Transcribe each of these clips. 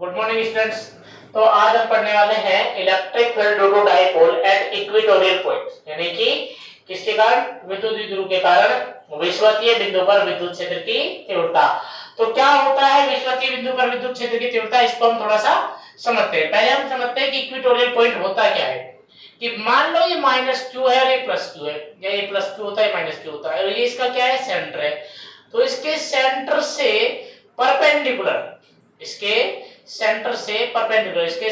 Good morning students. तो आज हम पढ़ने वाले हैं electric field due to dipole at equatorial point, यानी कि किसके कारण? विद्युत द्विध्रुव के कारण विषुवतीय बिंदु पर विद्युत क्षेत्र की तीव्रता। तो क्या होता है विषुवतीय बिंदु पर विद्युत क्षेत्र की तीव्रता, इसको हम थोड़ा सा समझते हैं। पहले हम समझते हैं कि इक्वेटोरियल पॉइंट होता क्या है। कि मान लो ये -q है और ये +q है, या ये +q होता है -q होता है, और ये इसका क्या है? सेंटर है। तो इसके सेंटर से परपेंडिकुलर, इसके सेंटर से परपेंडिकुलर, इसके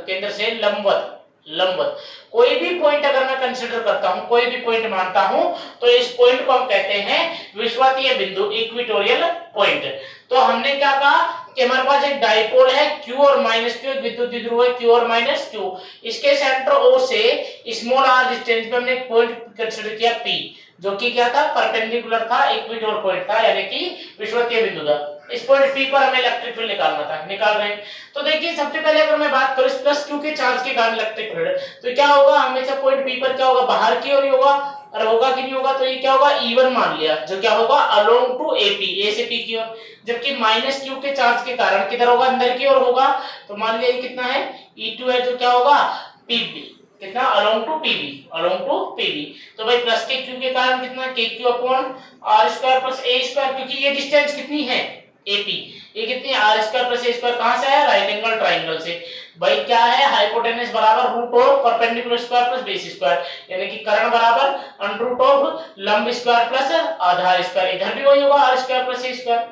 केंद्र से लंबवत लंबवत कोई भी पॉइंट अगर मैं कंसीडर करता हूं, कोई भी पॉइंट मानता हूं, तो इस पॉइंट को हम कहते हैं विषुवतीय बिंदु, इक्वेटोरियल पॉइंट। तो हमने क्या कहा कि हमारे पास एक डाइपोल है q और -q, एक विद्युत द्विध्रुव है q और -q। इसके सेंटर O से स्मॉल r डिस्टेंस पे हमने एक पॉइंट कंसीडर किया P, जो कि क्या था? परपेंडिकुलर था, इक्वेटोरियल पॉइंट था, यानी कि विषुवतीय बिंदु था। इस पॉइंट P पर हमें इलेक्ट्रिक फील्ड निकालना था, निकाल रहे हैं। तो देखिए सबसे पहले अगर मैं बात करूं +q के चार्ज के कारण इलेक्ट्रिक फील्ड, तो क्या होगा? हमेशा पॉइंट P पर क्या होगा? बाहर की ओर ही होगा, और होगा कि नहीं होगा? तो ये क्या होगा? E1 मान लिया, जो क्या होगा? अलोंग टू AP, A से P की ओर। जबकि -q के चार्ज के कारण किधर होगा? अंदर की ओर होगा। तो मान लिया ये कितना है? E2 है, जो क्या होगा? PP, कितना? Along to PB, along to PB। तो भाई प्लस के q के कारण कितना? kq upon r square plus a square, क्योंकि ये डिस्टेंस कितनी है? AP, ये कितनी है? r square plus a square. कहां से है? राइट एंगल ट्रायंगल से। भाई क्या है? हाइपोटेनस बराबर root of perpendicular square plus base square, यानी कि कर्ण बराबर अंडर रूट ऑफ लंब स्क्वायर प्लस आधार स्क्वायर। इधर भी वही होगा, r square plus a square.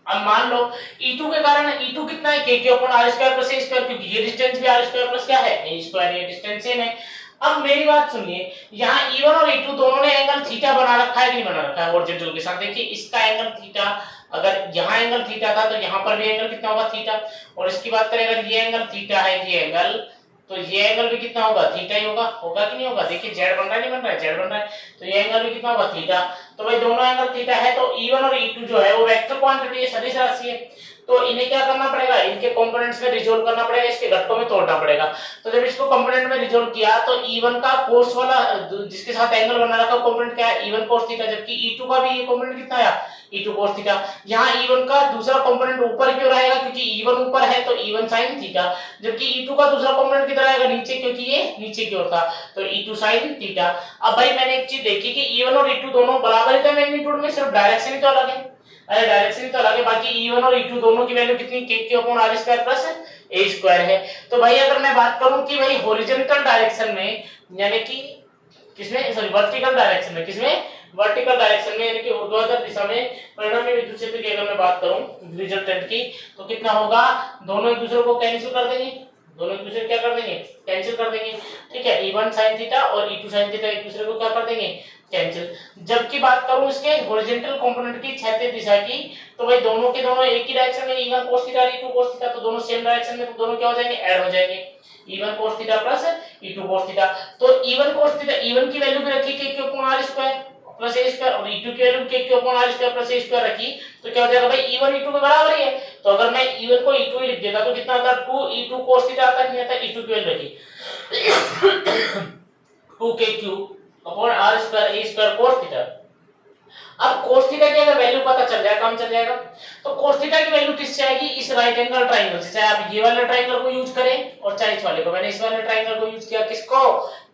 अब मान लो E2 के कारण, E2 कितना है? kq upon r square plus a square, क्योंकि ये डिस्टेंस भी r स्क्वायर प्लस क्या है? a स्क्वायर, ये डिस्टेंस सेम है। अब मेरी बात सुनिए, यहाँ E1 और E2 दोनों ने एंगल थीटा बना रखा है कि नहीं बना रखा है? हॉरिजॉन्टल के साथ। देखिए इसका एंगल थीटा, अगर यहाँ एंगल थीटा था तो यहाँ पर भी एंगल कितना होगा? थीटा। और इसकी बात करें, अगर ये एंगल थीटा है, ये एंगल, तो ये एंगल भी कितना होगा? थीटा ही होगा। होगा कि नहीं होगा? देखिए z बन रहा है, नहीं बन रहा है? z बन रहा है, तो ये एंगल भी कितना होगा? थीटा। तो भाई दोनों एंगल थीटा है, तो E1 और E2 जो है वो वेक्टर क्वांटिटी है, सदिश राशि है। तो इन्हें क्या करना पड़ेगा? इनके कंपोनेंट्स में रिजोल्व करना पड़ेगा, इसके घटकों में तोड़ना पड़ेगा। तो जब इसको कंपोनेंट में रिजोल्व किया, तो E1 का कोस वाला जिसके साथ एंगल बना रखा कंपोनेंट क्या है? E1 cos theta. जबकि E2 का भी ये कंपोनेंट कितना आया? E2 cos theta. यहाँ E1 का दूसरा कंपोनेंट ऊपर की ओर आएगा, क्योंकि E1 ऊपर है, तो E1 sin थीटा। जबकि E2 का दूसरा कंपोनेंट किधर आएगा? नीचे, क्योंकि ये नीचे की ओर था, तो E2 sin थीटा। अब भाई मैंने एक चीज देखी कि E1 और E2 दोनों बराबर थे मैग्नीट्यूड में, सिर्फ डायरेक्शन ही तो अलग है। अरे डायरेक्शन तो अलग है, बाकी E1 और E2 दोनों की वैल्यू कितनी? kq upon r square plus a square है। तो भाई अगर मैं बात करूं कि भाई हॉरिजॉन्टल डायरेक्शन में, यानी कि किसमें? सॉरी, वर्टिकल डायरेक्शन में। किसमें? वर्टिकल डायरेक्शन में, यानी कि ऊर्ध्वाधर दिशा में परिणामी विद्युत क्षेत्र की अगर मैं बात करूं रिजल्टेंट की, तो कितना होगा? दोनों एक दूसरे को कैंसिल कर देंगे, दोनों एक दूसरे क्या कर देंगे? कैंसिल कर देंगे। ठीक है, E1 sin थीटा और E2 sin थीटा एक दूसरे को क्या कर देंगे? कैंसिल। जबकि बात करूं इसके हॉरिजॉन्टल कंपोनेंट की, क्षैतिज दिशा की, तो भाई दोनों के दोनों एक ही डायरेक्शन में, E1 cos थीटा और E2 cos थीटा, तो दोनों सेम डायरेक्शन में, तो दोनों क्या हो जाएंगे? ऐड हो जाएंगे। E1 cos theta plus E2 cos theta. तो E1 cos थीटा, E1 की वैल्यू भी रखी kq upon r square plus a square, और E2 की value kq upon r square plus a square रखी, तो क्या हो जाएगा भाई? E1 E2 के बराबर ही है। तो अगर मैं E1 को E2 ही लिख देता तो कितना आता? 2E2 cos थीटा आता, नहीं आता? E2 की वैल्यू रखी 2kq upon r square a square cos theta. अब cos थीटा की अगर वैल्यू पता चल जाए, काम चल जाएगा। तो cos थीटा की वैल्यू किससे आएगी? इस राइट एंगल ट्रायंगल से। चाहे आप ये वाले ट्रायंगल को यूज करें और चाहे इस वाले को। मैंने इस वाले ट्रायंगल को यूज किया, किसको?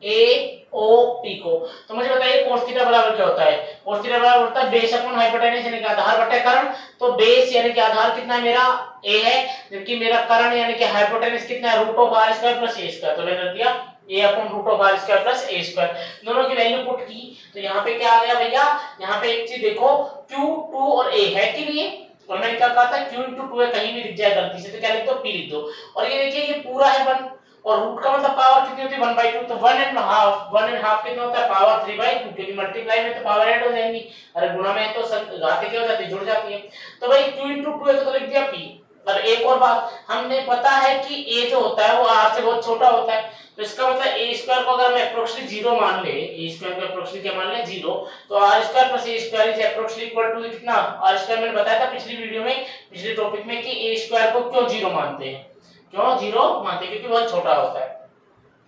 AOP को। तो मुझे बताइए cos थीटा बराबर क्या होता है? cos थीटा बराबर होता है बेस अपॉन हाइपोटेनस, यानी कि आधार बटा कर्ण। तो बेस यानी कि आधार कितना है मेरा? A है, जबकि मेरा कर्ण यानी कि हाइपोटेनस कितना है? Root of r square plus a square. तो मैंने रख दिया a upon root of r square plus a square. दोनों की वैल्यू पुट की, तो यहाँ पे क्या आ गया भैया? यहाँ पे एक चीज देखो, q 2 और a है कि नहीं? और मैंने क्या कहा था? q into 2 है, कहीं भी लिख जाए गलती से तो क्या लिख दो? p लिख दो। और ये देखिए ये पूरा है 1, और रूट का मतलब पावर कितनी होती है? 1/2। तो 1.5 कितना होता है? पावर 3/2, क्योंकि मल्टीप्लाई में तो पावर ऐड हो जाएंगी, अरे गुणा में तो घाते क्या हो जाती है? जुड़ जाती है। तो भाई q into 2 है, तो लिख दिया p। और एक और बात, हमें पता है कि a जो होता है वो r से बहुत छोटा होता है, तो इसका मतलब a स्क्वायर को अगर हम एप्रोक्सीमेटली 0 मान ले, a स्क्वायर को एप्रोक्सीमेटली क्या मान ले? 0, तो r square plus a square is approximately equal to कितना? r स्क्वायर मैंने बताया था पिछली वीडियो में, पिछले टॉपिक में, कि a स्क्वायर को क्यों 0 मानते हैं? क्यों 0 मानते हैं? क्योंकि बहुत छोटा होता है।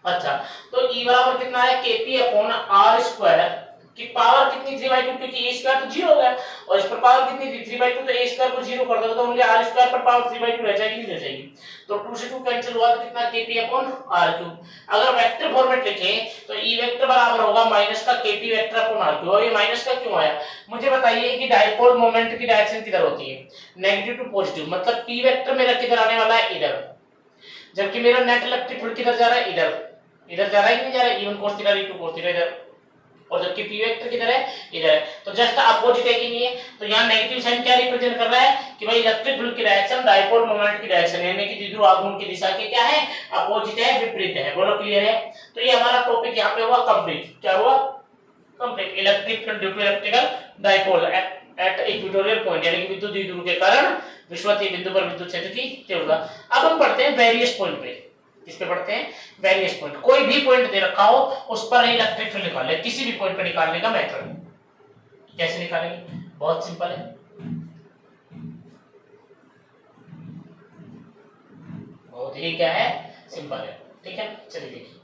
अच्छा, तो E बराबर कितना है? kp अपॉन r स्क्वायर कि पावर कितनी 3/2, क्योंकि a स्क्वायर तो 0 हो गया और इस पर पावर कितनी थी 3/2, तो a स्क्वायर को 0 कर दो तो ओनली r स्क्वायर पर पावर 3/2 रह जाएगी, नहीं रह जाएगी। तो 2 से 2 कैंसिल हुआ तो कितना kp अपॉन r3। अगर वेक्टर फॉर्मेट लिखें तो e वेक्टर बराबर होगा माइनस का kp वेक्टर अपॉन r3। और ये माइनस का क्यों आया, मुझे बताइए कि डायपोल मोमेंट की डायरेक्शन किधर होती है, नेगेटिव टू पॉजिटिव, मतलब p वेक्टर मेरा किधर आने वाला है, इधर, जबकि मेरा नेट इलेक्ट्रिक फील्ड किधर जा रहा है, इधर, इधर जा रहा है कि नहीं जा रहा है, e1 cos theta e2 cos theta इधर, और जबकि p वेक्टर किधर है, इधर है, तो जस्ट अपोजिट है कि नहीं है। तो यहाँ नेगेटिव साइन क्या रिप्रेजेंट कर रहा है कि भाई इलेक्ट्रिक फील्ड की डायरेक्शन डायपोल मोमेंट की डायरेक्शन यानी कि द्विध्रुव आघूर्ण की दिशा के क्या है, अपोजिट है, विपरीत है। बोलो क्लियर है। तो ये हमारा टॉपिक यहाँ पे हुआ कंप्लीट। क्या हुआ, complete. Electric field due to electrical dipole at equatorial point यानी कि विद्युत द्विध्रुव के कारण विषुवतीय बिंदु पर विद्युत क्षेत्र की तीव्रता। अब हम पढ़ते हैं वेरियस पॉइंट पे। किस पे पढ़ते हैं, वेरियस पॉइंट। कोई भी पॉइंट दे रखा हो उस पर इलेक्ट्रिक फील्ड निकाल ले, किसी भी पॉइंट पे निकालने का मेथड। कैसे निकालेंगे, बहुत सिंपल है। बहुत ही क्या है, सिंपल है। ठीक है, चलिए देखिए।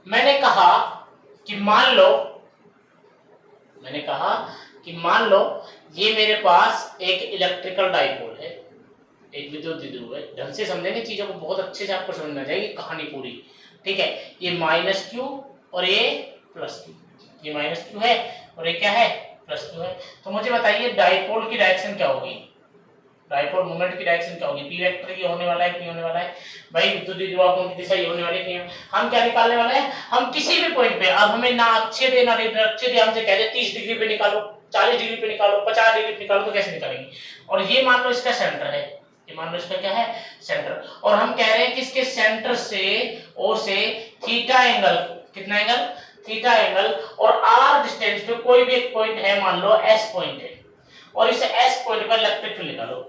मैंने कहा कि मान लो ये मेरे पास एक इलेक्ट्रिकल डाइपोल है, एक विद्युत द्विध्रुव है। ढंग से समझेंगे चीजों को, बहुत अच्छे से आपको समझ में आ जाएगी कहानी पूरी। ठीक है, ये माइनस क्यू और ये प्लस क्यू, ये माइनस क्यू है और ये क्या है, प्लस क्यू है। तो मुझे बताइए डाइपोल की डायरेक्शन क्या होगी, डाइपोल मोमेंट की डायरेक्शन क्या होगी, पी वेक्टर ये होने वाला है कि होने वाला है, भाई विद्युत द्विध्रुव की दिशा ये होने वाली है। हम क्या निकालने वाले हैं, हम किसी भी पॉइंट पे, अब हमें ना अक्षीय दे ना निरक्षीय दे, हमसे कह दे 30 डिग्री पे निकालो, 40 डिग्री पे निकालो, 50 डिग्री पे निकालो, तो कैसे निकालेंगे। और ये मान लो इसका सेंटर है, ये मान लो इसका क्या है, सेंटर, और हम कह रहे हैं कि इसके सेंटर से ओ से थीटा एंगल, कितना एंगल, थीटा एंगल, और आर डिस्टेंस पे कोई भी एक पॉइंट है, मान लो एस पॉइंट है, और इस एस पॉइंट पर इलेक्ट्रिक फील्ड निकालो।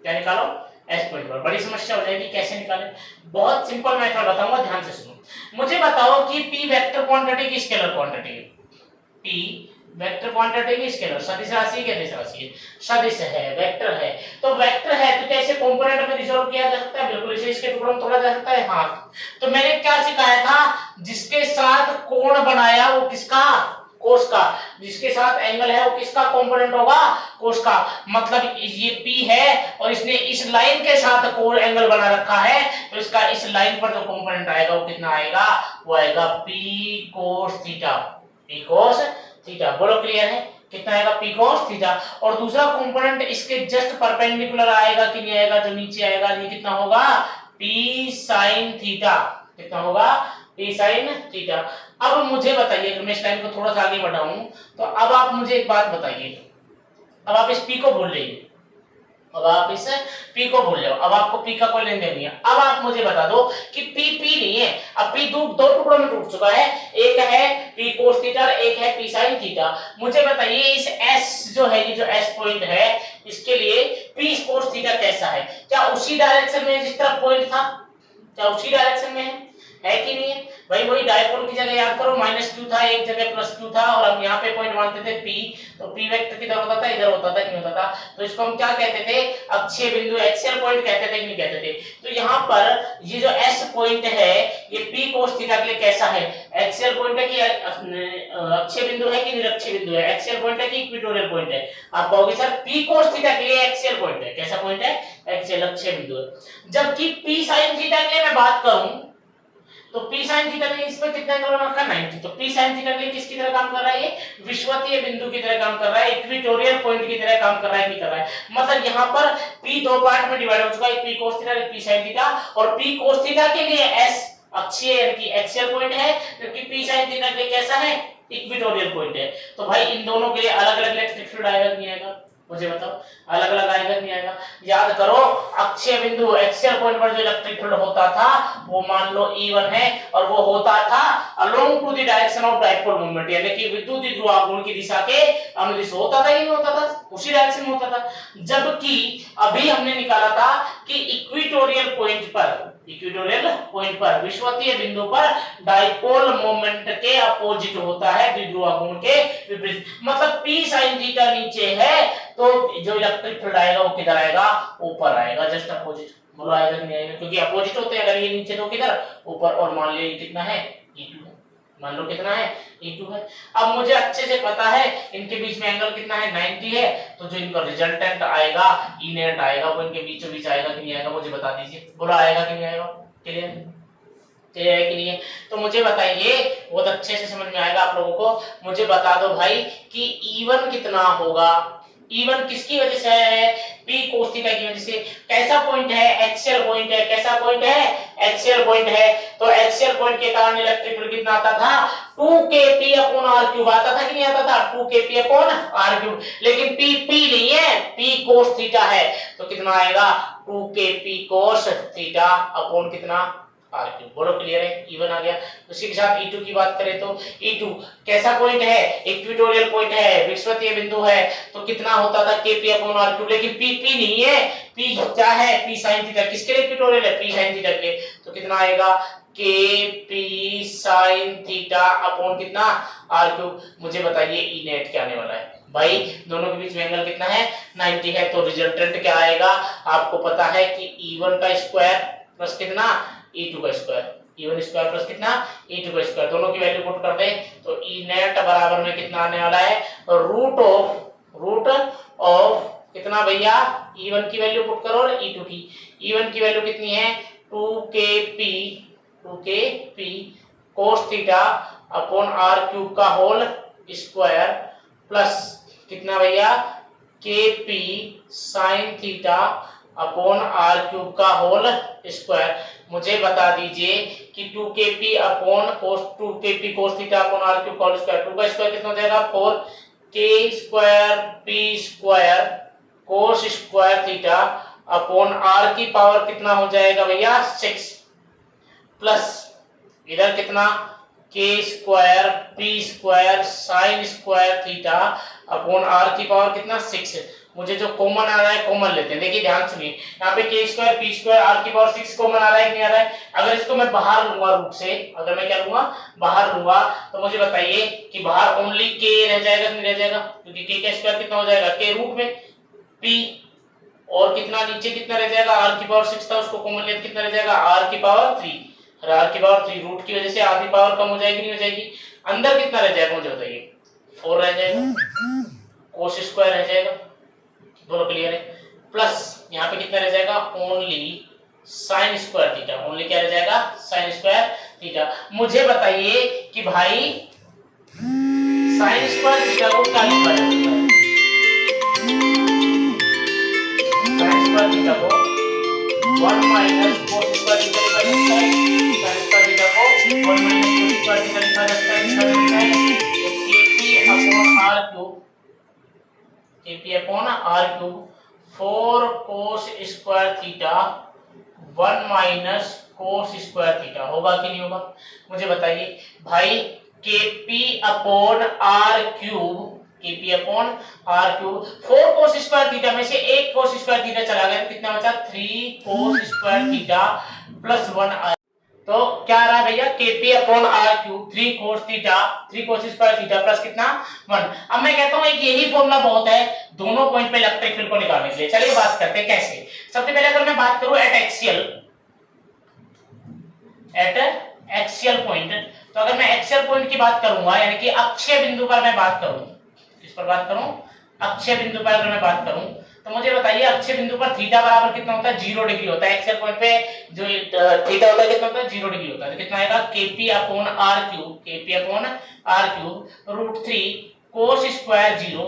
क्या निकालो, एस पॉइंट पर। बड़ी समस्या हो जाएगी, कैसे निकालें, बहुत सिंपल मेथड बताऊंगा, ध्यान से सुनो। मुझे बताओ कि p वेक्टर क्वांटिटी की स्केलर क्वांटिटी है, p वेक्टर क्वांटिटी की स्केलर सदिश राशि है, सदिश राशि है, सदिश है, वेक्टर है। तो वेक्टर है तो कैसे कंपोनेंट में रिजॉल्व किया जा सकता है, बिल्कुल इसे इसके टुकड़ों में तोड़ा जा सकता है। हाँ, तो मैंने क्या सिखाया था, जिसके साथ कोण बनाया वो किसका, कोस का, जिसके साथ एंगल है वो किसका कंपोनेंट होगा, कोस का। मतलब ये P है और इसने इस लाइन के साथ कोण एंगल बना रखा है, तो इसका इस लाइन पर जो कंपोनेंट आएगा वो कितना आएगा, वो आएगा P cos theta, P cos theta. बोलो क्लियर है, कितना आएगा, P cos थीटा। और दूसरा कंपोनेंट इसके जस्ट परपेंडिकुलर आएगा कि नहीं आएगा, जो नीचे आएगा, ये कितना होगा, P sin थीटा, कितना होगा, P sin थीटा। अब मुझे बताइए, अगर मैं इस लाइन को थोड़ा सा आगे बढ़ाऊं तो अब आप मुझे एक बात बताइए, अब आप इस P को भूल जाइए, अब आप इस P को भूल जाओ, अब आपको P का कोई लेन देन नहीं है। अब आप मुझे बता दो कि P नहीं है, अब P दो टुकड़ों में टूट चुका है, एक है P cos थीटा, एक है P sin थीटा। मुझे बताइए इस S जो है, ये जो S पॉइंट है, इसके लिए P cos थीटा कैसा है, क्या उसी डायरेक्शन में जिस तरफ पॉइंट था, क्या उसी डायरेक्शन में है कि नहीं है। भाई वही डायपोल की जगह याद करो, माइनस क्यू था, एक जगह प्लस क्यू था, और हम यहाँ पे पॉइंट मानते थे P, तो P वेक्टर किधर होता था, इधर होता था कि नहीं होता था। तो इसको हम क्या कहते थे, अक्षीय बिंदु, एक्सियल पॉइंट कहते थे कि नहीं कहते थे। तो यहाँ पर ये जो S पॉइंट है ये P cos थीटा के लिए कैसा है, एक्सियल पॉइंट है कि अक्षीय बिंदु है कि निरक्षीय बिंदु है, एक्सियल पॉइंट है कि इक्वेटोरियल पॉइंट है। आप कहोगे सर P cos थीटा के लिए एक्सियल पॉइंट है, कैसा पॉइंट है, एक्सियल, अक्षीय बिंदु है। जबकि P sin थीटा के लिए मैं बात करूं तो P sin थीटा के लिए इस पे कितना एंगल बना रखा है, 90। तो P sin थीटा के लिए किसकी तरह काम कर रहा है, ये विषुवतीय बिंदु की तरह काम कर रहा है, इक्वेटोरियल पॉइंट की तरह काम कर रहा है, नहीं कर रहा है। मतलब यहाँ पर P दो पार्ट में डिवाइड हो चुका है, P cos theta, P sin theta, और P cos थीटा के लिए S अक्षीय यानी कि एक्सियल पॉइंट है, क्योंकि P sin थीटा के लिए कैसा है, इक्वेटोरियल पॉइंट है। तो भाई इन दोनों के लिए अलग-अलग इलेक्ट्रिक फील्ड आएगा नहीं आएगा, मुझे बताओ, अलग अलग आएगा नहीं आएगा। याद करो, अक्षीय बिंदु, एक्सियल पॉइंट पर जो इलेक्ट्रिक फील्ड होता था वो मान लो E1 है, और वो होता था along to the direction of dipole moment, यानी कि विद्युत द्विध्रुव आघूर्ण की दिशा के अनुदिश होता था, ही होता था, उसी डायरेक्शन में होता था। जबकि अभी हमने निकाला था कि इक्वेटोरियल पॉइंट पर विषुवतीय बिंदु पर डायपोल मोमेंट के अपोजिट होता है द्विध्रुव आघूर्ण के विपरीत। मतलब P sin थीटा नीचे है तो जो इलेक्ट्रिक फील्ड आएगा वो किधर आएगा, ऊपर आएगा, जस्ट अपोजिट। बोलो आएगा कि नहीं आएगा, क्योंकि अपोजिट होते हैं, अगर ये नीचे तो किधर, ऊपर। और मान लिया ये कितना है, E2 है। मान लो कितना है E2 है। अब मुझे अच्छे से पता है इनके बीच में एंगल कितना है 90 है, तो जो इनका रिजल्टेंट आएगा ई नेट आएगा वो इनके बीचों बीच आएगा कि नहीं आएगा मुझे बता दीजिए, बोलो आएगा कि नहीं आएगा? क्लियर है कि नहीं है? तो मुझे बताइए, बहुत अच्छे से समझ में आएगा आप लोगों को। मुझे बता दो भाई कि E1 कितना होगा। E1 किसकी वजह से है? P cos थीटा की वजह से। कैसा पॉइंट है? एक्सियल पॉइंट है। कैसा पॉइंट है? एक्सियल पॉइंट है। तो एक्सियल पॉइंट के कारण इलेक्ट्रिक फील्ड कितना आता था? 2kp अपॉन r क्यूब आता था कि नहीं आता था? 2kp upon r cube. लेकिन P नहीं है, P cos थीटा है, तो कितना आएगा? 2kp cos थीटा अपॉन कितना? R cube. बोलो क्लियर है? E1 आ गया। उसी के साथ E2 की बात करें तो E2 कैसा पॉइंट है? इक्वेटोरियल पॉइंट है, विषुवतीय बिंदु है, तो कितना होता था? kp upon r cube. लेकिन P नहीं है, P क्या है? P sin theta. किसके लिए इक्वेटोरियल है? P sin थीटा के लिए। तो कितना आएगा? kp sin थीटा अपॉन कितना? r cube. मुझे बताइए E नेट क्या आने वाला है? भाई दोनों के बीच में एंगल कितना है? 90 है, तो रिजल्टेंट क्या आएगा? आपको पता है कि E1 का स्क्वायर प्लस कितना? E2 का स्क्वायर। E1 स्क्वायर प्लस कितना? E2 का स्क्वायर। दोनों की वैल्यू पुट कर दे तो E नेट बराबर में कितना आने वाला है? रूट ऑफ कितना भैया? E1 की वैल्यू पुट करो और E2 की। E1 की वैल्यू कितनी है? 2kp cos theta upon r cube का होल स्क्वायर प्लस कितना भैया? kp sin theta upon r cube का होल स्क्वायर। मुझे बता दीजिए कि 2kp upon cos 2kp cos theta upon r cube का होल स्क्वायर। 2 का स्क्वायर कितना हो जाएगा? 4k square p square cos square theta upon r की पावर कितना हो जाएगा भैया? 6 प्लस इधर कितना? k square p square sin square theta upon r की पावर कितना? 6। मुझे जो कॉमन आ रहा है कॉमन लेते हैं। देखिए ध्यान सुनिए, यहाँ पे k square p square r की पावर 6 कॉमन आ रहा है कि नहीं आ रहा है? अगर इसको मैं बाहर लूंगा रूट से, अगर मैं क्या लूंगा? बाहर लूंगा, तो मुझे बताइए कि बाहर ओनली k रह जाएगा कि नहीं रह जाएगा? क्योंकि k का स्क्वायर कितना हो जाएगा? k रूट में p, और कितना नीचे कितना रह जाएगा? r की पावर 6 था, उसको कॉमन लेते कितना रह जाएगा? r की पावर 3। r की पावर 3 रूट की वजह से आधी पावर कम हो जाएगी नहीं हो जाएगी? अंदर कितना रह जाएगा मुझे बताइए? 4 रह जाएगा, cos स्क्वायर रह जाएगा। दोनों क्लियर है? प्लस यहाँ पे कितना रह जाएगा? Only sin square theta. Only क्या रह जाएगा? sin square theta. मुझे बताइए कि भाई sin स्क्वायर थीटा को क्या लिखा जा सकता है? sin स्क्वायर थीटा को 1 माइनस cos स्क्वायर थीटा लिखा जा सकता है। sin स्क्वायर थीटा को 1 माइनस cos स्क्वायर थीटा लिखा जा सकता है। लिखा जा सकता है kp upon r cube, kp upon r cube 4 cos square theta 1 minus cos square theta. होगा कि नहीं होगा? मुझे बताइए भाई kp upon r cube, kp upon r cube 4 cos square theta में से एक cos स्क्वायर थीटा चला गया तो कितना बचा? 3 cos स्क्वायर थीटा प्लस 1। तो क्या आ रहा है भैया? kp upon r cube 3 cos theta 3 cos square theta plus कितना? 1। अब मैं कहता हूं एक यही फॉर्मूला बहुत है दोनों पॉइंट पे इलेक्ट्रिक फील्ड को निकालने के लिए। चलिए बात करते हैं कैसे। सबसे पहले अगर मैं बात करूं एट एक्सियल पॉइंट, तो अगर मैं एक्सियल पॉइंट की बात करूंगा यानी कि अक्षीय बिंदु पर मैं बात करूं, किस पर बात करूं? अक्षीय बिंदु पर अगर मैं बात करूं तो मुझे बताइए अक्षीय बिंदु पर थीटा बराबर कितना होता है? 0 डिग्री होता है। एक्सियल पॉइंट पे जो थीटा होता है कितना होता है? 0 डिग्री होता है। तो कितना आएगा? kp upon r cube, kp upon r cube root 3 cos square 0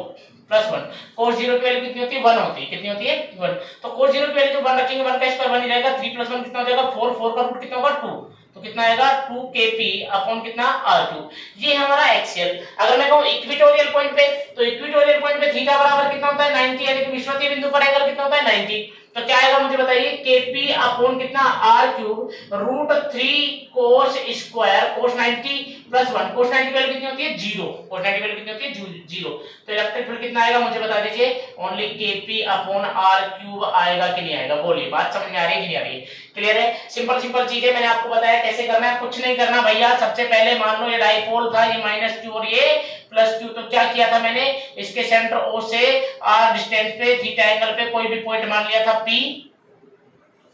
plus 1। cos 0 की वैल्यू कितनी होती है? 1 होती है। कितनी होती है? 1। तो cos 0 की वैल्यू जो 1 रखेंगे 1 का स्क्वायर 1 ही रहेगा। 3 प्लस 1 कितना हो जाएगा? 4। 4 का रूट कितना होगा? 2। तो कितना आएगा? 2kp अपॉन कितना? r cube. ये हमारा एक्सियल। अगर मैं कहूं इक्वेटोरियल पॉइंट पे, तो इक्वेटोरियल पॉइंट पे थीटा बराबर कितना होता है? 90, यानी कि विषुवतीय बिंदु पर एंगल कितना होता है? 90। तो क्या आएगा मुझे बताइए? kp अपॉन कितना? r cube root 3 cos square cos 90 plus 1। cos 90 की वैल्यू कितनी होती है? 0। cos 90 की वैल्यू कितनी होती है? 0। तो इलेक्ट्रिक फील्ड कितना आएगा मुझे बता दीजिए? Only kp upon r cube आएगा कि नहीं आएगा? बोलिए, बात समझ में आ रही है कि नहीं आ रही है? क्लियर है? सिंपल सिंपल चीजें मैंने आपको बताया कैसे करना है। कुछ नहीं करना भैया। सबसे पहले मान लो ये डाइपोल था, ये -q और ये +q। तो क्या किया था मैंने? इसके सेंटर O से r डिस्टेंस पे थीटा एंगल पे कोई भी पॉइंट मान लिया था P,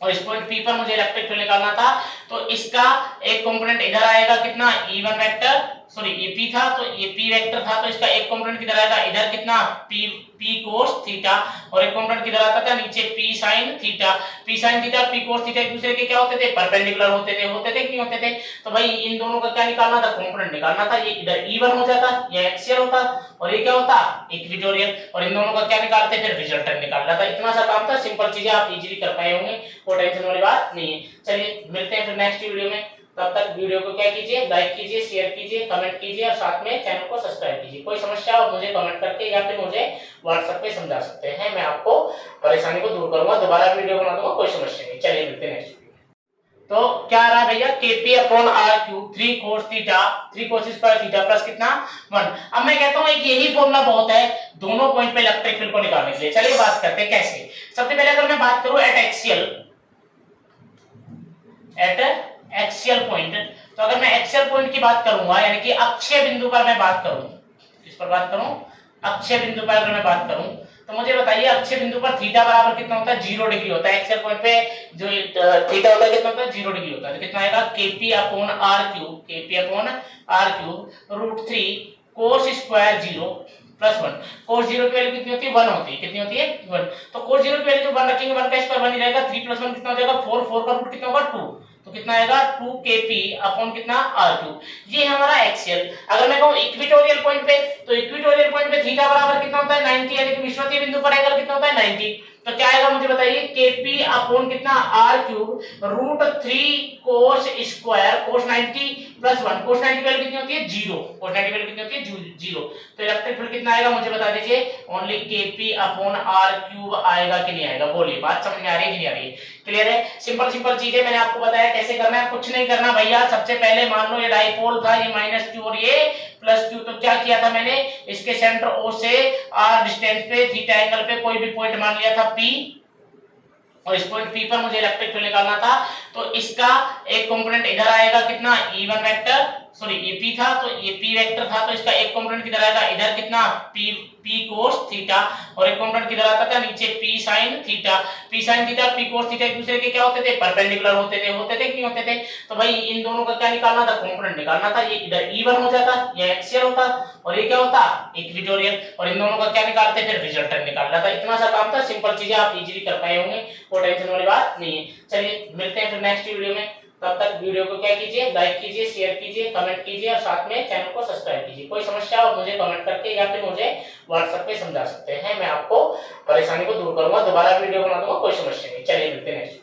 और इस पॉइंट P पर मुझे इलेक्ट्रिक फील्ड निकालना था, तो इसका एक कंपोनेंट इधर आएगा कितना E1 वेक्टर, सॉरी ये P था तो ये P वेक्टर था, तो इसका एक कंपोनेंट किधर आएगा इधर कितना P cos थीटा, और एक कंपोनेंट किधर आता था नीचे P sin theta. P sin theta P cos theta एक दूसरे के क्या होते थे, परपेंडिकुलर होते थे कि नहीं होते थे। तो भाई इन दोनों का क्या निकालना था, कंपोनेंट निकालना था। ये इधर E1 हो जाता, ये एक्सियल होता, और ये क्या होता इक्विटोरियल, और इन दोनों का क्या निकालते फिर रिजल्टेंट निकालना था। इतना सा काम था, सिंपल चीजें आप इजीली कर पाए होंगे, कोई टेंशन वाली बात नहीं है। चलिए मिलते हैं फिर नेक्स्ट वीडियो में, तब तक वीडियो को क्या कीजिए, लाइक कीजिए, शेयर कीजिए, कमेंट कीजिए, और साथ में चैनल को सब्सक्राइब कीजिए। कोई समस्या हो मुझे कमेंट करके या फिर मुझे व्हाट्सएप पे समझा सकते हैं, मैं आपको परेशानी को दूर करूंगा, दोबारा वीडियो बना दूंगा, कोई समस्या नहीं। चलिए मिलते हैं नेक्स्ट वीडियो में। तो क्या आ रहा है भैया, kp upon r cube 3 cos theta 3 cos square theta plus कितना 1। अब मैं कहता हूं एक यही फॉर्मूला बहुत है दोनों पॉइंट पे इलेक्ट्रिक फील्ड को निकालने के लिए। चलिए बात करते हैं कैसे। सबसे पहले अगर मैं बात करूं एट एक्सियल पॉइंट, तो अगर मैं एक्सियल पॉइंट की बात करूंगा यानी कि अक्षीय बिंदु पर मैं बात करूं, किस पर बात करूं, अक्षीय बिंदु पर अगर मैं बात करूं, तो मुझे बताइए अक्षीय बिंदु पर थीटा बराबर कितना होता है, 0 डिग्री होता है। एक्सियल पॉइंट पे जो थीटा होता है कितना होता है, 0 डिग्री होता है। तो कितना आएगा kp upon r cube root 3 cos square 0 plus 1। cos 0 की वैल्यू कितनी होती है, 1 होती है। कितनी होती है 1। तो cos 0 की वैल्यू जो 1 रखेंगे 1 का स्क्वायर 1 ही रहेगा। 3 प्लस 1 कितना हो जाएगा 4, 4 का रूट कितना होगा 2, तो कितना आएगा 2 kp अपॉन कितना r क्यूब। ये हमारा एक्सियल। अगर मैं कहूं इक्विटोरियल पॉइंट पे, तो इक्विटोरियल पॉइंट पे थीटा बराबर कितना होता है 90, यानी कि विषुवतीय बिंदु पर एंगल कितना होता है 90। तो क्या आएगा मुझे बताइए, kp अपॉन कितना r cube root 3 cos square cos 90 plus 1। cos 90 की वैल्यू कितनी होती है 0, cos 90 की वैल्यू कितनी होती है 0। तो इलेक्ट्रिक फील्ड कितना आएगा मुझे बता दीजिए, only kp upon r cube आएगा कि नहीं आएगा, बोलिए बात समझ में आ रही है कि नहीं आ रही है, क्लियर है। सिंपल सिंपल चीजें मैंने आपको बताया कैसे करना है, कुछ नहीं करना भैया। सबसे पहले मान लो ये डाइपोल था, ये -q और ये +q, तो क्या किया था मैंने, इसके सेंटर O से r डिस्टेंस पे थीटा एंगल पे कोई भी पॉइंट मान लिया था P, और इस पॉइंट P पर मुझे इलेक्ट्रिक फील्ड निकालना था, तो इसका एक कंपोनेंट इधर आएगा कितना E1 वेक्टर, सॉरी ये P था तो ये P वेक्टर था, तो इसका एक कंपोनेंट किधर आएगा इधर कितना P cos थीटा, और एक कंपोनेंट किधर आता था नीचे P sin theta. P sin theta P cos theta एक दूसरे के क्या होते थे, परपेंडिकुलर होते थे कि नहीं होते थे। तो भाई इन दोनों का क्या निकालना था, कंपोनेंट निकालना था। ये इधर E1 हो जाता, ये एक्सियल होता, और ये क्या होता इक्विटोरियल, और इन दोनों का क्या निकालते फिर रिजल्टेंट निकालना था। इतना सा काम था, सिंपल चीजें आप इजीली कर पाए होंगे, कोई टेंशन वाली बात नहीं है। चलिए मिलते हैं फिर नेक्स्ट वीडियो में, तब तक वीडियो को क्या कीजिए, लाइक कीजिए, शेयर कीजिए, कमेंट कीजिए, और साथ में चैनल को सब्सक्राइब कीजिए। कोई समस्या हो मुझे कमेंट करके या फिर मुझे व्हाट्सएप पे समझा सकते हैं, मैं आपको परेशानी को दूर करूंगा, दोबारा वीडियो बना दूंगा, कोई समस्या नहीं। चलिए मिलते हैं नेक्स्ट।